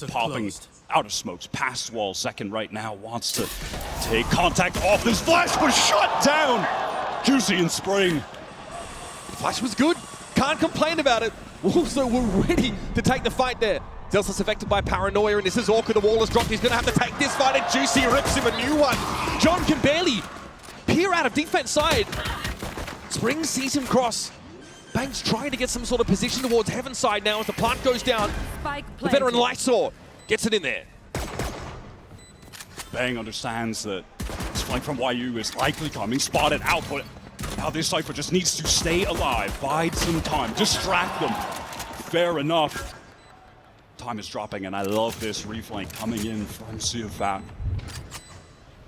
Popping out of smokes, past wall. Second right now wants to take contact off this flash, but shut down. Juicy and Spring. Flash was good. Can't complain about it. Wolves though were ready to take the fight there. Delsa's affected by paranoia, and this is awkward. The wall is dropped. He's going to have to take this fight, and Juicy rips him a new one. John can barely peer out of defense side. Spring sees him cross. Bang's trying to get some sort of position towards Heaven side now as the plant goes down. The veteran Lysor gets it in there. Bang understands that this flank from YU is likely coming. Spotted out, but now this Cypher just needs to stay alive, bide some time, distract them. Fair enough. Time is dropping, and I love this reflank coming in from Siofat.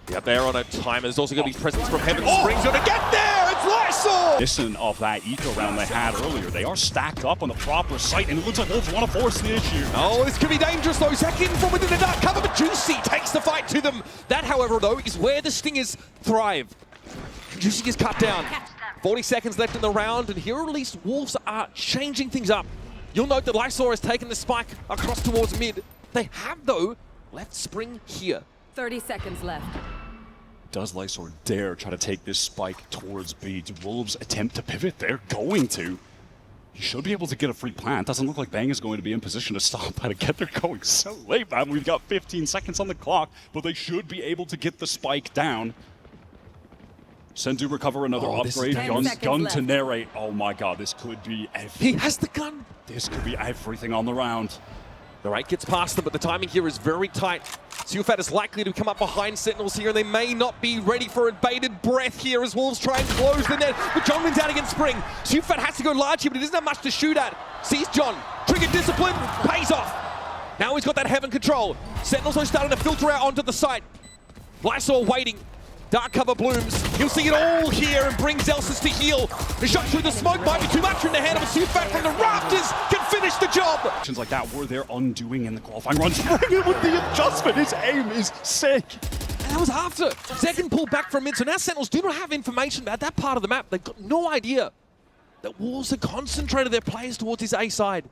Yeah, they're on a timer. There's also going to be presence from Heaven. Spring's going to get there! It's Lysor! Listen of that eco round they had earlier. They are stacked up on the proper site, and it looks like Wolves want to force the issue. Oh, this could be dangerous though. Second from within the dark cover, but Juicy takes the fight to them. That, however, though, is where the Stingers thrive. Juicy is cut down. 40 seconds left in the round, and here at least Wolves are changing things up. You'll note that Lysor has taken the spike across towards mid. They have, though, left Spring here. 30 seconds left. Does Lysor dare try to take this spike towards B? Do Wolves attempt to pivot? They're going to. He should be able to get a free plant. Doesn't look like Bang is going to be in position to stop how to get there going so late, man. We've got 15 seconds on the clock, but they should be able to get the spike down. Send to recover another upgrade. Gun to narrate. Oh my god, this could be everything. He has the gun. This could be everything on the round. The rate gets past them, but the timing here is very tight. Siofat is likely to come up behind Sentinels here, and they may not be ready for a bated breath here as Wolves try and close the net. But John wins out against Spring. Siofat has to go large here, but he doesn't have much to shoot at. Sees John. Trigger discipline. Pays off. Now he's got that Heaven control. Sentinels are starting to filter out onto the site. Lysor waiting. Dark cover blooms. He'll see it all here and brings Elsis to heal. The shot through the smoke might be too much in the hand of a Siofat from the rafters can finish the job. Actions like that were their undoing in the qualifying run. Spring it with the adjustment. His aim is sick. And that was after. Second pull back from mid. So now Sentinels do not have information about that part of the map. They've got no idea that Wolves have concentrated their players towards his A side.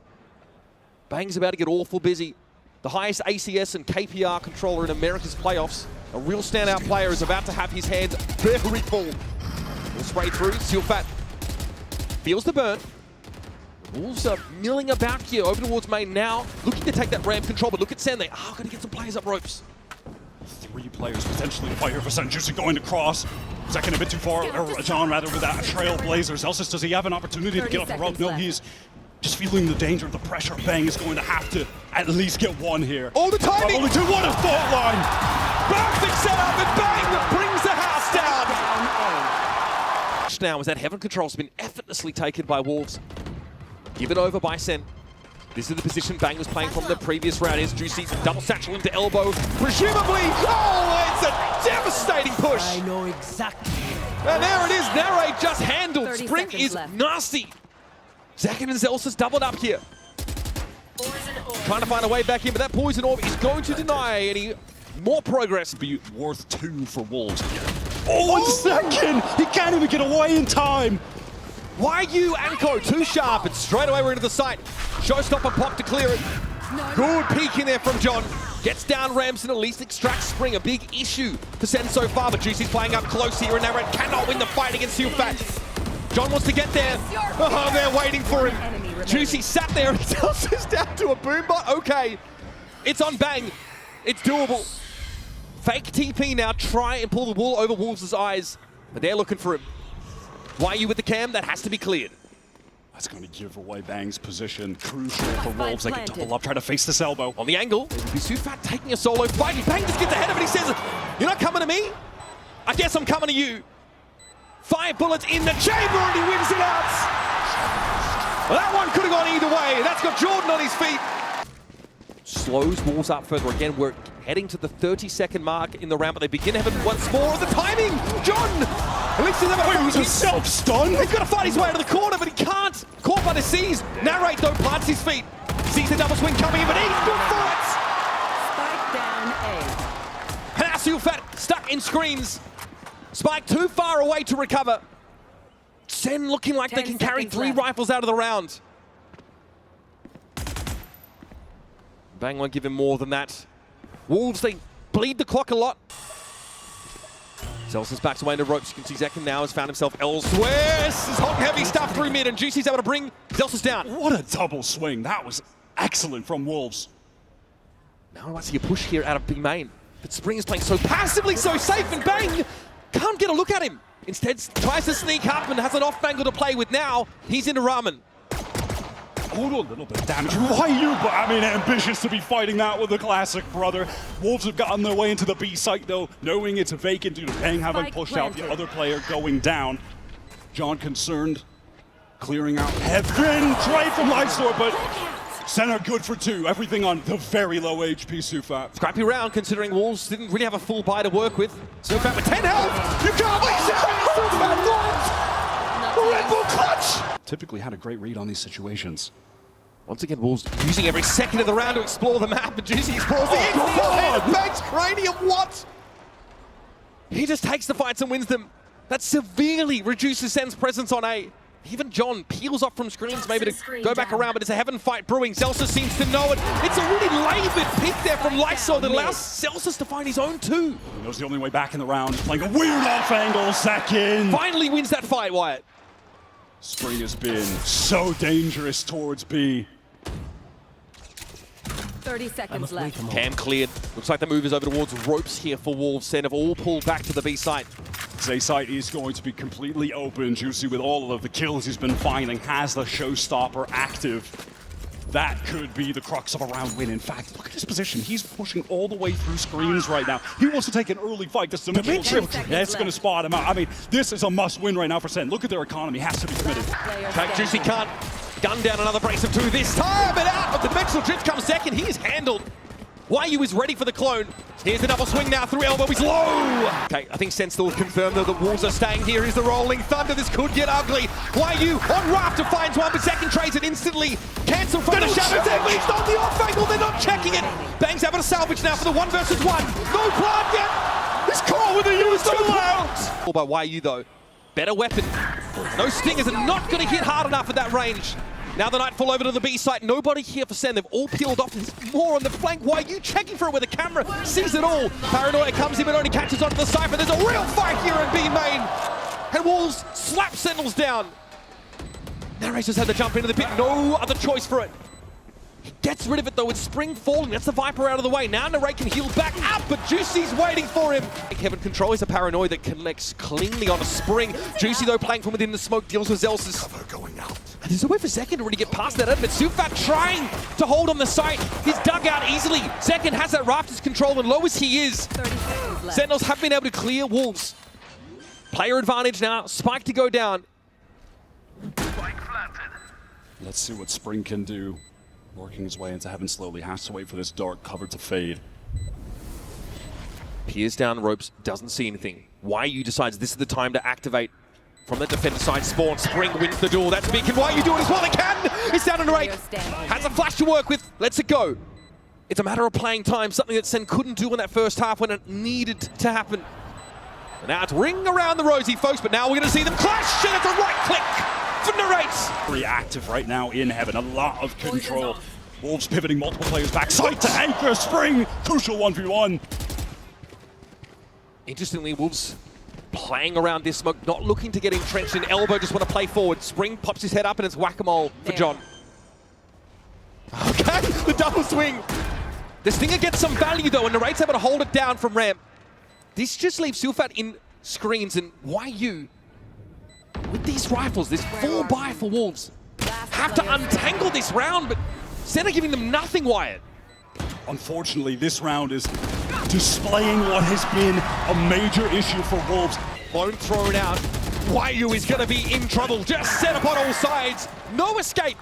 Bang's about to get awful busy. The highest ACS and KPR controller in America's playoffs. A real standout player is about to have his hands very full. We'll spray through. Siofat feels the burn. The Wolves are milling about here over towards main now, looking to take that ramp control, but look at Sen. They are going to get some players up ropes. 3 players potentially to fight here for Sen. Juicy going to cross. Second a bit too far, or John rather, with that Trailblazers. Elsis, does he have an opportunity to get off the rope? No, he's just feeling the danger, the pressure. Bang is going to have to at least get one here. Oh, the timing! Only 2, what a fault line! Perfect setup, and Bang brings the house down! Now, as that Heaven control has been effortlessly taken by Wolves. Given over by Sen. This is the position Bang was playing from the previous round. Here's Juicy, double satchel into elbow. Presumably, oh, it's a devastating push! I know exactly. And there it is, Narrate just handled. 30 Spring seconds is left. nasty. Zakin and Zelsa's doubled up here. Trying to find a way back in, but that Poison Orb is going to deny any more progress. Be worth 2 for Wolves. Oh, 1 second! He can't even get away in time! YU Anko, too sharp, and straight away we're into the site. Showstopper pop to clear it. Good peek in there from John. Gets down ramps and at least extracts Spring. A big issue for Sen so far, but Juicy's playing up close here, and Narrate cannot win the fight against Siofat. John wants to get there. Oh, they're waiting for him. Juicy sat there and tells us down to a boombot. Okay, it's on Bang. It's doable. Fake TP now, try and pull the wool over Wolves' eyes, but they're looking for him. YU with the cam, that has to be cleared. That's going to give away Bang's position. Crucial for Wolves. They can double up, try to face this elbow. On the angle, it will be Siofat taking a solo fight. Bang just gets ahead of it. He says, "You're not coming to me? I guess I'm coming to you." 5 bullets in the chamber and he wins it out. Well, that one could have gone either way. That's got Jordan on his feet. Slows Wolves up further. Again, we're heading to the 30-second mark in the round, but they begin to have it once more. The timing! John! At least he's never... Wait, it was a self-stun? He's got to fight his way out of the corner, but he can't. Caught by the C's. Narrate, though, plants his feet. Sees the double swing coming in, but he's good for it! Spike down A. And now Siofat stuck in screens. Spike too far away to recover. Sen looking like they can carry 3 rifles out of the round. Bang won't give him more than that. Wolves, they bleed the clock a lot. Zelson's backs away into ropes. You can see Zekin now has found himself elsewhere. This is hot and heavy stuff through mid, and Juicy's able to bring Zelsus down. What a double swing. That was excellent from Wolves. Now I might see a push here out of B main. But Spring is playing so passively, so safe, and Bang can't get a look at him. Instead, tries to sneak up and has an off angle to play with now. He's into Ramen. Oh, a little bit of damage. Why you? But I mean, ambitious to be fighting that with the classic brother. Wolves have gotten their way into the B site though, knowing it's vacant due to Bang having pushed out the other player going down. John concerned, clearing out heaven, try from Lightsword, but Center good for 2. Everything on the very low HP Sufat. Scrappy round considering Wolves didn't really have a full buy to work with. Sufat with 10 health. You can't leave Sufat what? Red Bull clutch. Typically had a great read on these situations. Once again, Wolves using every second of the round to explore the map, and Juicy explores the God. Bang's cranium, what? He just takes the fights and wins them. That severely reduces Sen's presence on A. Even John peels off from screens maybe to go back around, but it's a heaven fight brewing. Zelsus seems to know it. It's a really labored pick there from Lysol that allows Zelsus to find his own 2. He knows the only way back in the round. Playing a weird off angle second. Finally wins that fight, Wyatt. Spring has been so dangerous towards B. 30 seconds left. Cam cleared. Looks like the move is over towards ropes here for Wolves. Sen have all pulled back to the B site. A site is going to be completely open. Juicy, with all of the kills he's been finding, has the showstopper active. That could be the crux of a round win. In fact, look at his position. He's pushing all the way through screens right now. He wants to take an early fight. This is a That's going to spot him out. I mean, this is a must-win right now for Sen. Look at their economy. Has to be committed. Juicy can't gun down another brace of 2 this time, but out. But the dimensional drift comes second. He is handled. YU is ready for the clone. Here's the double swing now through elbow. He's low. Okay, I think Sen still confirmed though the Wolves are staying here. Here's the rolling thunder. This could get ugly. YU on Rafter finds one, but second trades it instantly. Cancel from the shadows. They're least on the off angle. They're not checking it. Bang's able to salvage now for the 1 versus 1. No plant yet. He's caught with a use all by YU though. Better weapon. No stingers are not going to hit hard enough at that range. Now the Nightfall over to the B site. Nobody here for Sen. They've all peeled off. There's more on the flank. YU checking for it with a camera. Sees it all. Paranoia comes in but only catches onto the Cypher. There's a real fight here in B main. And Wolves slap Sentinels down. Narrator's had to jump into the pit. No other choice for it. He gets rid of it though with Spring falling. That's the Viper out of the way. Now Narrate can heal back up, but Juicy's waiting for him. Kevin Control is a Paranoia that collects cleanly on a Spring. Juicy though playing from within the smoke deals with Zelsus. Cover going out. And there's a way for Zekin to really get past that, but Sufat trying to hold on the site. He's dug out easily. Zekin has that Rafters control, and low as he is, 30 seconds left. Sentinels have been able to clear Wolves. Player advantage now, Spike to go down. Let's see what Spring can do. Working his way into heaven slowly. Has to wait for this dark cover to fade. Peers down ropes, doesn't see anything. YU decides this is the time to activate. From the defender side, Spawn, Spring wins the duel. That's big. Can YU do it as well? They can! It's down to Narrate. Has a flash to work with. Lets it go. It's a matter of playing time, something that Sen couldn't do in that first half when it needed to happen. And now it's ring around the rosy, folks, but now we're going to see them clash, and it's a right click for Narrate. Very active right now in heaven. A lot of control. Wolves pivoting multiple players back. Side to anchor. Spring. Crucial 1v1. Interestingly, Wolves playing around this smoke, not looking to get entrenched in elbow, just want to play forward. Spring pops his head up and it's whack-a-mole for John. Okay, the double swing. The Stinger gets some value though, and Narrate's able to hold it down from ramp. This just leaves Sufat in screens, and YU, with these rifles, this full buy for Wolves, have to untangle this round, but Sen are giving them nothing, Wyatt. Unfortunately, this round is displaying what has been a major issue for Wolves. Bone thrown out. YU is going to be in trouble. Just set up on all sides. No escape.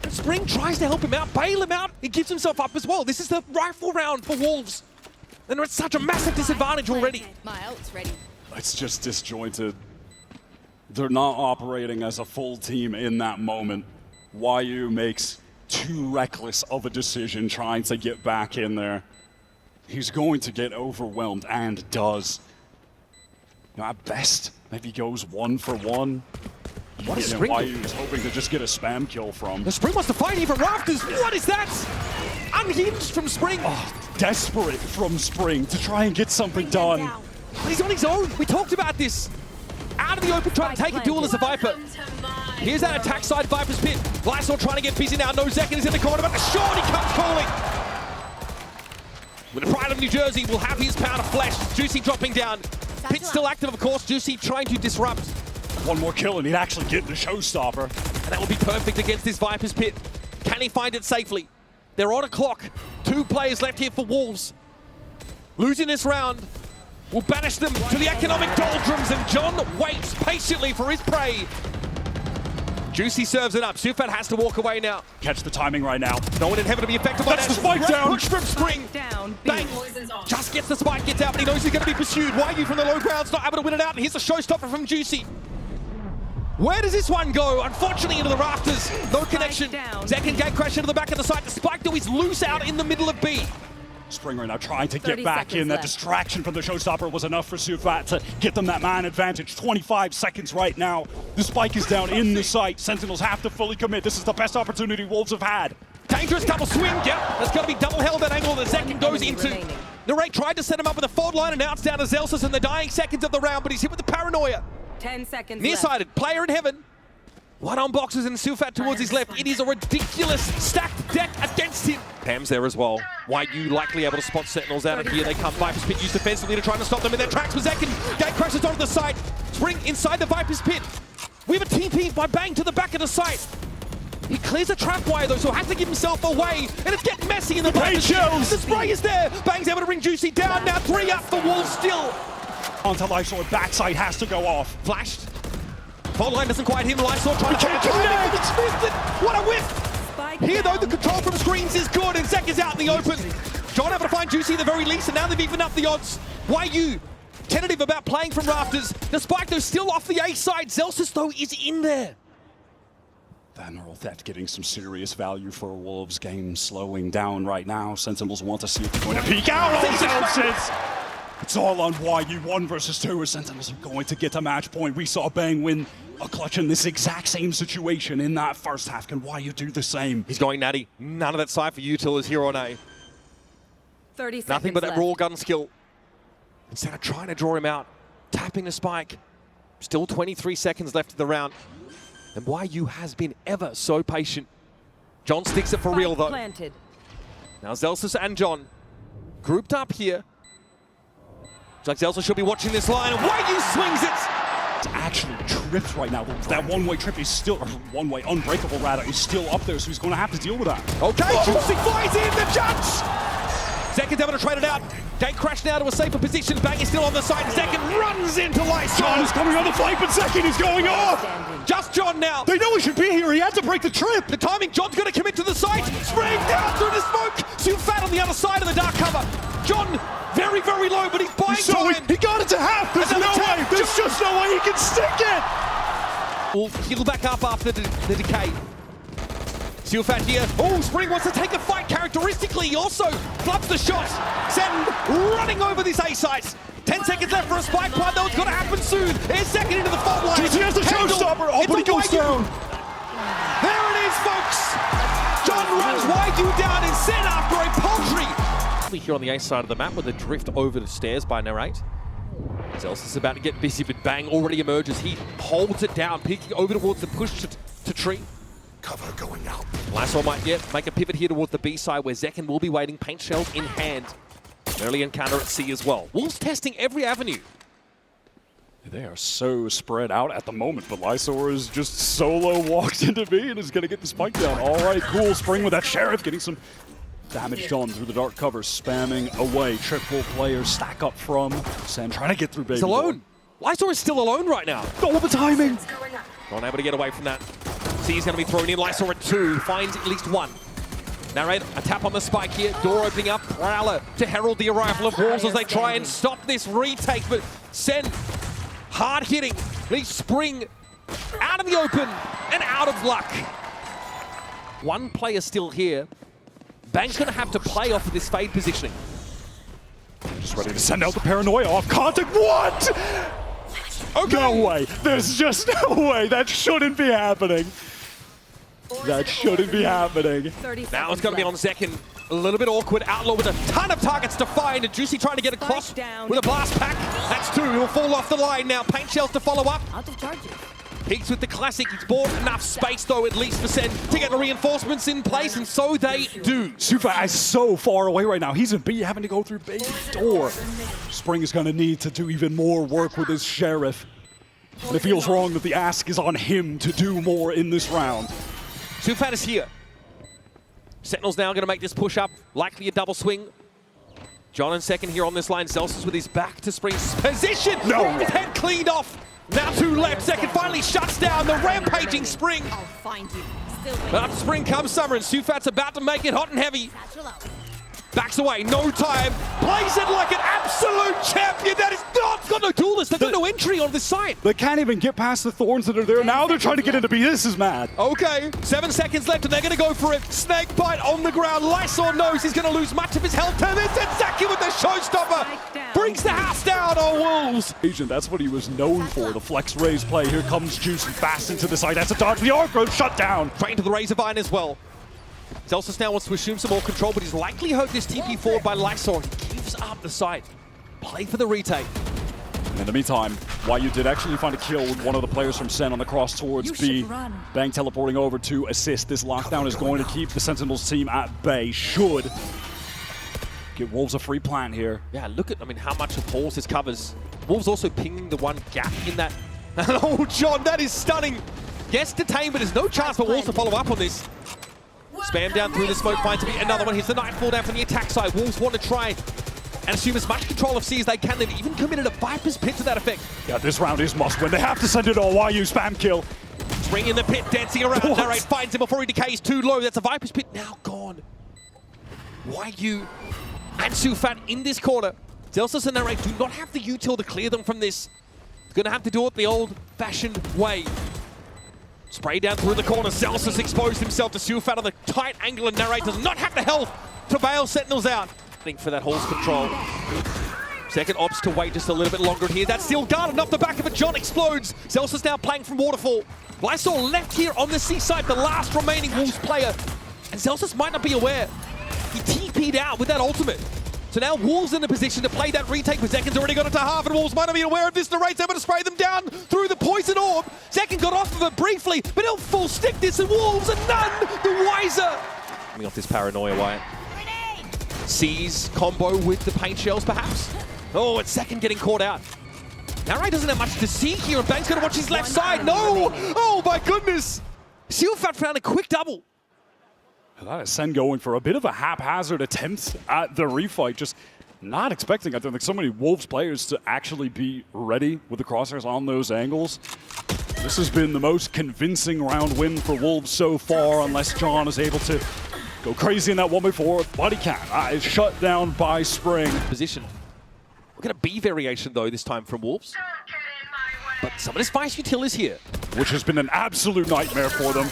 Spring tries to help him out, bail him out. He gives himself up as well. This is the rifle round for Wolves. And they're at such a massive disadvantage already. My ult's ready. It's just disjointed. They're not operating as a full team in that moment. YU makes too reckless of a decision trying to get back in there. He's going to get overwhelmed, and does. You know, at best, maybe goes 1 for 1. What is Yeah, Spring? why he was hoping to just get a spam kill from. The Spring wants to fight even Rafters. What is that? Unhinged from Spring. Oh, desperate from Spring to try and get something done. But he's on his own. We talked about this. Out of the open, trying to take a duel as a Viper. Here's that attack side Viper's pit. Lysol trying to get busy now. No Zekin is in the corner, but the shorty comes calling. With the pride of New Jersey, will have his pound of flesh. Juicy dropping down. Pit still active, of course. Juicy trying to disrupt. One more kill and he'd actually get the showstopper. And that would be perfect against this Viper's pit. Can he find it safely? They're on a clock. 2 players left here for Wolves. Losing this round will banish them to the economic doldrums, and John waits patiently for his prey. Juicy serves it up. Sufat has to walk away now. Catch the timing right now. No one in heaven to be affected by That's that. the spike Great down. Push from Spring. Down. Bang. Just gets the spike, gets out, but he knows he's going to be pursued. Yu from the low ground's not able to win it out, and here's a showstopper from Juicy. Where does this one go? Unfortunately, into the rafters. No connection. Zekin gate crash into the back of the site. The spike, though, is loose out in the middle of B. Spring right now trying to 30 get back in. That left. distraction from the showstopper was enough for Sufat to get them that man advantage. 25 seconds right now. The spike is down in the site. Sentinels have to fully commit. This is the best opportunity Wolves have had. Dangerous double swing. Yep, that's going to be double held that angle that Zekin goes into. remaining. Narrate tried to set him up with a forward line, and now it's down to Zelsus in the dying seconds of the round, but he's hit with the paranoia. 10 seconds left. Nearsighted, player in heaven. One on boxes and Sufat towards his left. It is a ridiculous stacked deck against him. Pam's there as well. Yu likely able to spot Sentinels out of here. They come. Viper's pit used defensively to try to stop them in their tracks for Zekin. Gate crashes onto the site. Spring inside the Viper's pit. We have a TP by Bang to the back of the site. He clears a trap wire though, so has to give himself away. And it's getting messy in the Viper's pit. The spray is there. Bang's able to bring Juicy down. Now 3 up for Wolves still. Onto Lysol, backside has to go off. Flashed. Fault line doesn't quite hit him. Lysol trying to can't take connect. It's missed it. What a whiff. Spike Here though, the down. control from screens is good, and Zek is out in the open. John able to find Juicy at the very least, and now they've evened up the odds. Yu tentative about playing from rafters. The spike though still off the A side. Zelsus though is in there. Vulnerable Theft getting some serious value for a Wolves game slowing down right now. Sentinels want to see if they're going to peek out on Zelsus. It's all on Yu, 1 versus 2, as Sentinels are going to get to match point. We saw Bang win a clutch in this exact same situation in that first half. Can Yu do the same? He's going natty. None of that side for Util is here on A. 30 seconds Nothing but that left. raw gun skill. Instead of trying to draw him out, tapping the spike. Still 23 seconds left of the round. And Yu has been ever so patient. John sticks it for real though. Planted. Now Zelsus and John grouped up here. Looks like Zelsus should be watching this line, and Yu swings it! It's actually tripped right now. That one-way trip is still, or one-way unbreakable rather, is still up there, so he's going to have to deal with that. Okay, Juicy flies in, the judge! Zekin's able to trade it out. Gate crash now to a safer position. Bang is still on the side. Zekin runs into Lysol. John is coming on the flank, but Zekin is going off! Just John now. They know he should be here. He had to break the trip. The timing, John's going to commit to the site. Spring down through the smoke. Sufat on the other side of the dark cover. John, very, very low, but he's buying time. He got it to half. There's Another no tap. way. There's just no way he can stick it. Will heal back up after the decay. Sufat here. Oh, Spring wants to take a fight characteristically. He also flubs the shot. Sen running over this A site. 10 seconds left for a spike play, though. It's going to happen soon. Here's Second into the fault line. He has the Handle. showstopper. Oh, but he Into goes Yu. down. There it is, folks. John runs Yu down and Sen after a paltry. Here on the A side of the map with a drift over the stairs by Narrate. Zelsus is about to get busy, but Bang already emerges. He holds it down, peeking over towards the push to tree. Cover going out. Lysol might make a pivot here towards the B side where Zekin will be waiting, paint shells in hand. Early encounter at C as well. Wolves testing every avenue. They are so spread out at the moment, but Lysor is just solo walked into B and is going to get the spike down. All right, cool. Spring with that Sheriff getting some damage done through the dark cover, spamming away. Triple players stack up from Sen, trying to get through Baby. He's alone. Lysor is still alone right now. All the timing. Not able to get away from that. C is going to be thrown in. Lysor at 2, finds at least 1. Narrate, a tap on the spike here. Door opening up. Prowler to herald the arrival of Wolves as they try and stop this retake. But Sen, hard hitting. Leaves Spring out of the open and out of luck. One player still here. Bang's going to have to play off of this fade positioning. Just ready to send out the paranoia off contact. What? Okay. No way. There's just no way. That shouldn't be happening. That shouldn't be happening. 30 seconds Now it's going to be on left. Zekin. A little bit awkward. Outlaw with a ton of targets to find. And Juicy trying to get across Spike down. with a blast pack. That's two. He'll fall off the line now. Paint shells to follow up. Out of charges. Peaks with the classic. He's bought enough space, though, at least for Sen to get the reinforcements in place, and so they do. Sufa is so far away right now. He's in B, having to go through Big Door. Spring is going to need to do even more work with his Sheriff. And it feels wrong that the ask is on him to do more in this round. Sufat is here. Sentinels now going to make this push up, likely a double swing. John in second here on this line. Celsius with his back to Spring's position. No. His head cleaned off. Now two left. Second finally shuts down the rampaging Spring. I'll find you. Still waiting. But up Spring comes Summer, and Sufat's about to make it hot and heavy. Satchel out. Backs away, no time. Plays it like an absolute champion. That is not got no duelist. They've got no entry on this side. They can't even get past the thorns that are there. Now they're trying to get into B. This is mad. Okay, 7 seconds left, and they're going to go for it. Snake bite on the ground. Lysor knows he's going to lose much of his health. And it's Zaki with the showstopper. Brings the house down on Wolves. Agent, that's what he was known for, the flex raise play. Here comes Juicy fast into the side. That's a dodge. The arc road shut down. Straight into the Razor Vine as well. Celsius now wants to assume some more control, but he's likely hurt this TP forward by Lysor. He gives up the side. Play for the retake. In the meantime, YU did actually find a kill with one of the players from Sen on the cross towards B. Bang teleporting over to assist. This lockdown is going to keep the Sentinels team at bay. Should give Wolves a free plant here. Yeah, look at, how much of Halls this covers. Wolves also pinging the one gap in that. Oh, John, that is stunning. Gets detained, but there's no chance for Wolves to follow up on this. Spam down through the smoke, finds to be another one. Here's the Nightfall down from the attack side. Wolves want to try and assume as much control of C as they can. They've even committed a Viper's Pit to that effect. Yeah, this round is must win. They have to send it all. YU spam kill. Spring in the pit, dancing around. What? Narrate finds him before he decays too low. That's a Viper's Pit now gone. YU and Sufat in this corner. Celsius and Narrate do not have the util to clear them from this. They're going to have to do it the old-fashioned way. Spray down through the corner. Celsius exposed himself to Sufat on the tight angle, and Narrate does not have the health to bail Sentinels out. I think for that Hall's control. Second opts to wait just a little bit longer here. That's still guarded off the back of it. John explodes. Celsius now playing from Waterfall. Lysor left here on the seaside, the last remaining Wolves player. And Celsius might not be aware. He TP'd out with that ultimate. So now Wolves in a position to play that retake, but Zekin's already got it to half, and Wolves might not be aware of this. Narrate's able to spray them down through the poison orb. Zekin got off of it briefly, but he'll full stick this, and Wolves are none the wiser. Coming off this paranoia, Wyatt. Sees combo with the paint shells, perhaps. Oh, it's Zekin getting caught out. Narrate doesn't have much to see here, and Bang's going to watch his left side. No! Oh my goodness! Sufat found a quick double. That is Sen going for a bit of a haphazard attempt at the refight. Just not expecting, I think, so many Wolves players to actually be ready with the crosshairs on those angles. This has been the most convincing round win for Wolves so far, unless John is able to go crazy in that 1v4, but he can't. Is shut down by Spring. Position. We're going to B variation, though, this time from Wolves. But some of this Vice util is here. Which has been an absolute nightmare for them.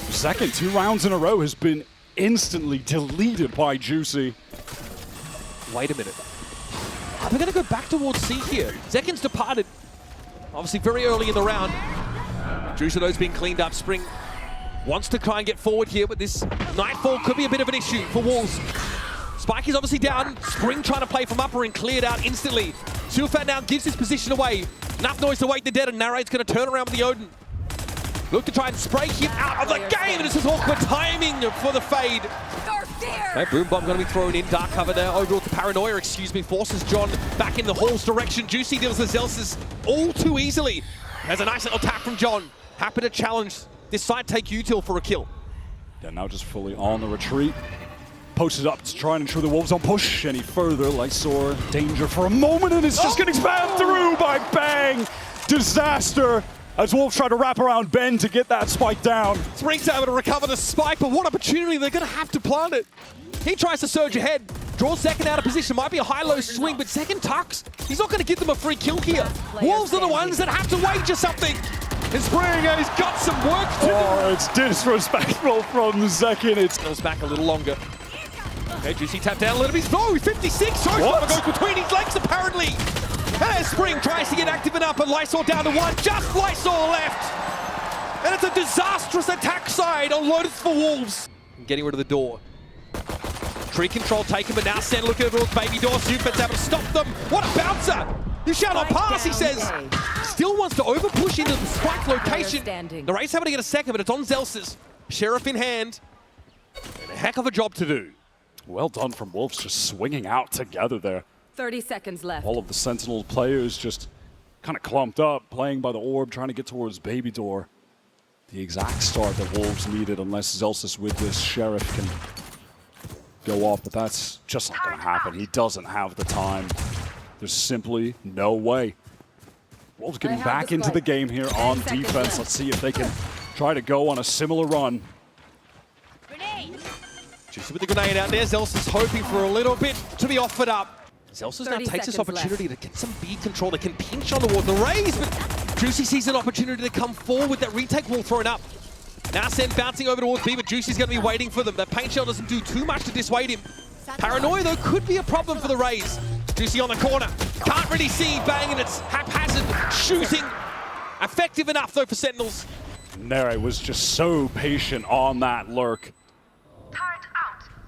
Second 2 rounds in a row has been instantly deleted by Juicy. Wait a minute. Are they going to go back towards C here? Zekin's departed. Obviously very early in the round. Juicy knows being cleaned up. Spring wants to try and get forward here, but this Nightfall could be a bit of an issue for Wolves. Spike is obviously down. Spring trying to play from upper and cleared out instantly. Sufat now gives his position away. Enough noise to wake the dead, and Narrate's going to turn around with the Odin. Look to try and spray him out of the game, and this is awkward timing for the fade. Okay, Boom Bomb going to be thrown in. Dark cover there over with the Paranoia, forces John back in the Hall's direction. Juicy deals the Celsius all too easily. There's a nice little tap from John. Happy to challenge this side take util for a kill. Yeah, now just fully on the retreat. Posted up to try and ensure the Wolves don't push any further. Lysor, danger for a moment, and it's just getting spammed through by Bang. Disaster as Wolves try to wrap around Ben to get that spike down. Spring's able to recover the spike, but what opportunity, they're going to have to plant it. He tries to surge ahead, draws Zekin out of position, might be a high-low swing, but Zekin tucks. He's not going to give them a free kill here. Wolves are the ones that have to wager something. And Spring, he's got some work to do. Oh, it's disrespectful from Zekin. It goes back a little longer. Okay, Juicy tapped down a little bit. No, 56. Showstopper goes between his legs, apparently. And as Spring tries to get active enough, but Lysol down to one. Just Lysol left. And it's a disastrous attack side on Lotus for Wolves. Getting rid of the door. Tree control taken, but now Sen looking over towards Baby Door. Supet's able to stop them. What a bouncer! You shall not pass, he says. Still wants to over-push into the spike location. The Rays having to get a second, but it's on Zelsis. Sheriff in hand. And a heck of a job to do. Well done from Wolves, just swinging out together there. 30 seconds left. All of the Sentinel players just kind of clumped up, playing by the orb, trying to get towards Baby Door. The exact start that Wolves needed, unless Zelsis with this Sheriff can go off, but that's just not going to happen. He doesn't have the time. There's simply no way. Wolves getting back into the game here on defense. Let's see if they can try to go on a similar run. Juicy with the grenade out there. Zelsis hoping for a little bit to be offered up. Zelsis now takes this opportunity to get some B control. They can pinch on towards the Rays, but Juicy sees an opportunity to come forward with that retake wall thrown up. Now Sen bouncing over towards B, but Juicy's going to be waiting for them. That paint shell doesn't do too much to dissuade him. Paranoia, though, could be a problem for the Rays. Juicy on the corner. Can't really see. Bang, and it's haphazard shooting. Effective enough, though, for Sentinels. Nere was just so patient on that lurk.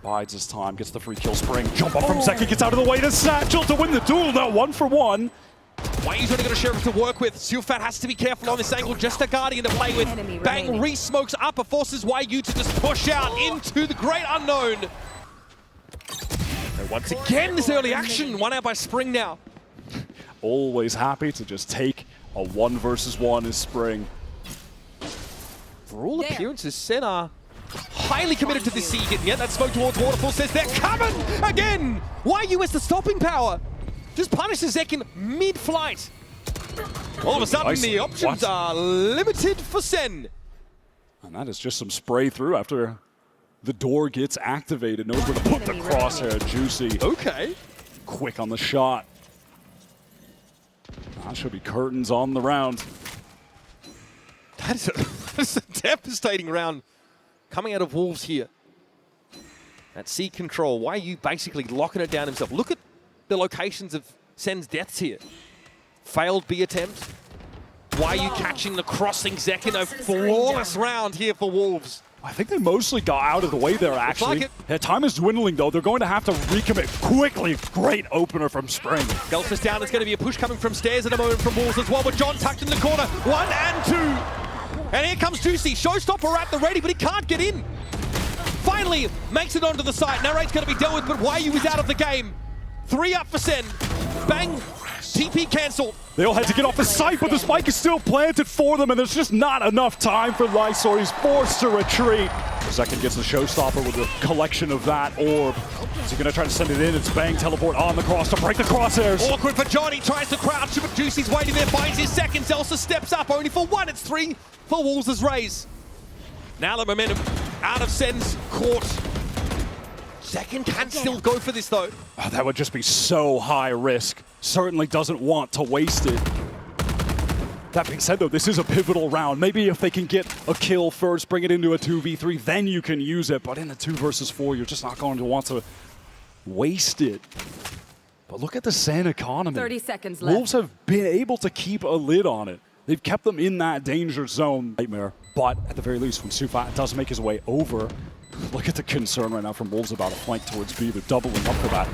Bides his time, gets the free kill. Spring, jump off from Zeki, gets out of the way to Satchel to win the duel. Now 1-for-1. Wayu's only got a Sheriff to work with. Silfat has to be careful on this angle. Just a Guardian to play with. Bang, re-smokes up, it forces Wayu to just push out into the great unknown. And once again, this early action, one out by Spring now. Always happy to just take a 1-versus-1 is Spring. For all appearances, Sen are highly committed to this siege, and yet that smoke towards Waterfall says they're coming again! Wayu has the stopping power. Just punishes Zek in mid-flight. All of a sudden, the options are limited for Sen. And that is just some spray through after the door gets activated. Knows where to put the crosshair. Juicy. Okay. Quick on the shot. That should be curtains on the round. That's a devastating round coming out of Wolves here. At C control, Wayu basically locking it down himself. Look at the locations of Sen's deaths here. Failed B attempt. Wayu catching the crossing Zek in a flawless round here for Wolves. I think they mostly got out of the way there, actually. Like Yeah, time is dwindling, though. They're going to have to recommit quickly. Great opener from Spring. Gelfus down. There's going to be a push coming from stairs at the moment from Wolves as well, but John tucked in the corner. 1 and 2. And here comes Juicy. Showstopper at the ready, but he can't get in. Finally makes it onto the site. Narrate's going to be dealt with, but Wayu is out of the game. 3 up for Sen. Bang. TP cancelled. They all had to get off the site, but the spike is still planted for them, and there's just not enough time for Lysor. He's forced to retreat. Second gets the showstopper with a collection of that orb. Is he going to try to send it in? It's Bang teleport on the cross to break the crosshairs. Awkward for John. He tries to crouch, but Juicy's waiting there, finds his second. Zelsa steps up only for 1. It's 3 for Wolves' Rays. Now the momentum out of Sen's court. Second can still go for this, though. Oh, that would just be so high risk. Certainly doesn't want to waste it. That being said, though, this is a pivotal round. Maybe if they can get a kill first, bring it into a 2v3, then you can use it. But in the 2-versus-4, you're just not going to want to waste it. But look at the Sen economy. 30 seconds left. Wolves have been able to keep a lid on it. They've kept them in that danger zone. Nightmare. But at the very least, when Sufat does make his way over, look at the concern right now from Wolves about a flank towards B. They're doubling up for that.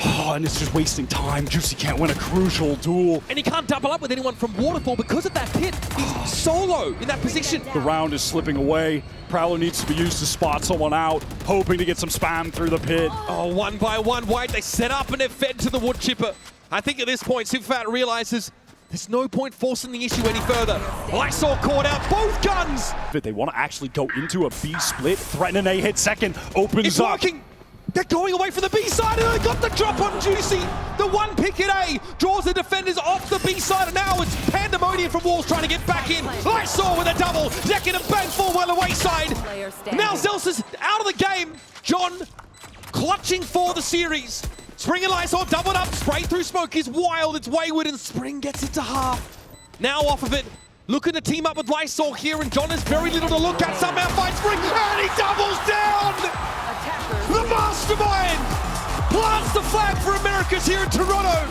Oh, and it's just wasting time. Juicy can't win a crucial duel. And he can't double up with anyone from Waterfall because of that pit. He's solo in that position. The round is slipping away. Prowler needs to be used to spot someone out, hoping to get some spam through the pit. Oh, 1 by 1 wide. They set up and they're fed to the wood chipper. I think at this point, Superfat realizes there's no point forcing the issue any further. Lysor caught out both guns. They want to actually go into a B split, threaten an A hit second, opens It's up. working. They're going away from the B side, and they got the drop on Juicy. The 1 pick at A draws the defenders off the B side, and now it's pandemonium from Wolves trying to get back in. Lysor with a double. Zekin and Bang fall well away side. Now Zelsa's out of the game. John clutching for the series. Spring and Lysor doubled up. Spray through smoke is wild. It's wayward, and Spring gets it to half. Now off of it. Looking to team up with Lysor here, and John has very little to look at. Somehow finds Spring, and he doubles down! The mastermind plants the flag for Americas here in Toronto.